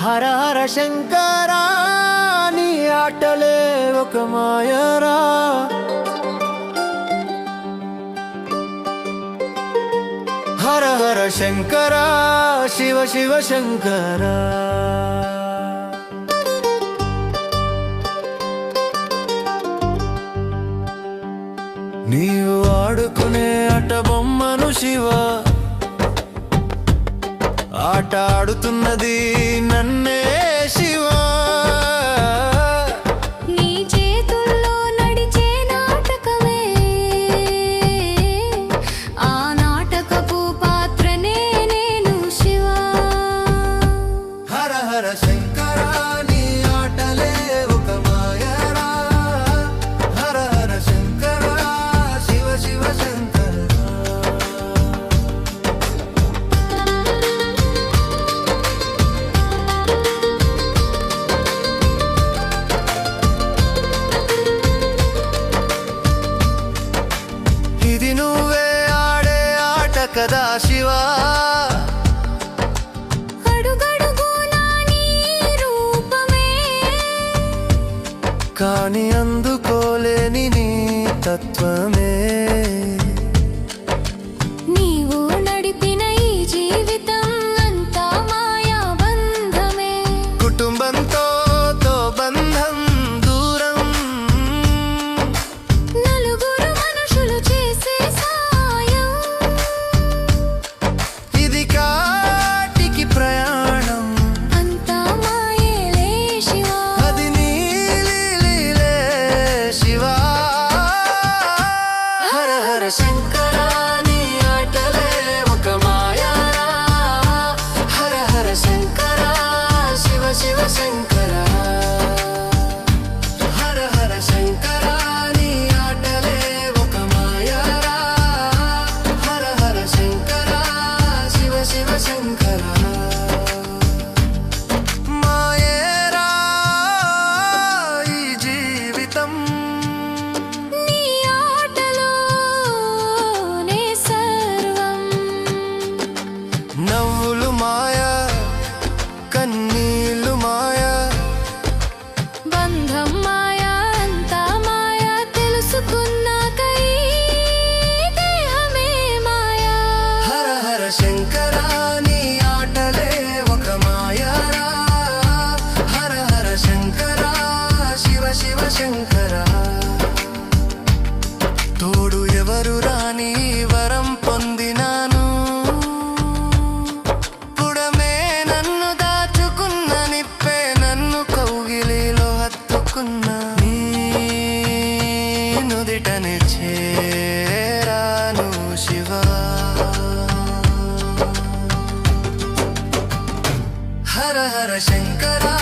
హర హర శంకరా నీ ఆటలే ఒక మాయరా. హర హర శంకరా శివ శివ శంకరా. నీవు ఆడుకునే ఆట బొమ్మను శివ, ఆట ఆడుతున్నది నన్నే శివ. నీ చేతుల్లో నడిచే నాటకమే, ఆ నాటకపు పాత్రనే నేను శివ. హర హర శంకరా నీ ఆటలే ఒక మాయరా. హర హర శంకరా శివ శివ శంకరా. ఇది నువ్వే ఆడే ఆట కదా శివా. అడుగడుగునా నీ రూపమే, కాని అందుకోలేని నీ తత్వమే. నీవు నడిపిన ఈ జీవితం అంతా మాయా బంధమే. కుటుంబంతో బంధం దూరం, నలుగురు మనుషులు చేసే సాయం, ఇది కాటికి ప్రయాణం. అంతా మాయేలే శివా. అది నీ లీలే శివా. హర హర శంకరా నీ ఆటలే ఒక మాయరా. హర హర శంకరా శివ శివ శంకరా. హర హర శంకరా నీ ఆటలే ఒక మాయరా. హర హర శంకరా శివ శివ శంకరా. మాయేరా ఈ జీవితం, నీ ఆటలోనే సర్వం. నవ్వులు మాయా కన్నీళ్ళు మాయా. బంధం మాయా అంతా మాయా, తెలుసుకున్నాక ఈ దేహమే మాయా. హర హర శంకరా నీ ఆటలే ఒక మాయరా. హర హర శంకరా శివ శివ శంకరా. తోడు ఎవరు రాని వరం పొందినాను, పుడమే నన్ను దాచుకున్న నిప్పే నన్ను కౌగిలిలో హత్తుకున్నా. నీ నుదిటనే చేరాను శివా. హర హర శంకరా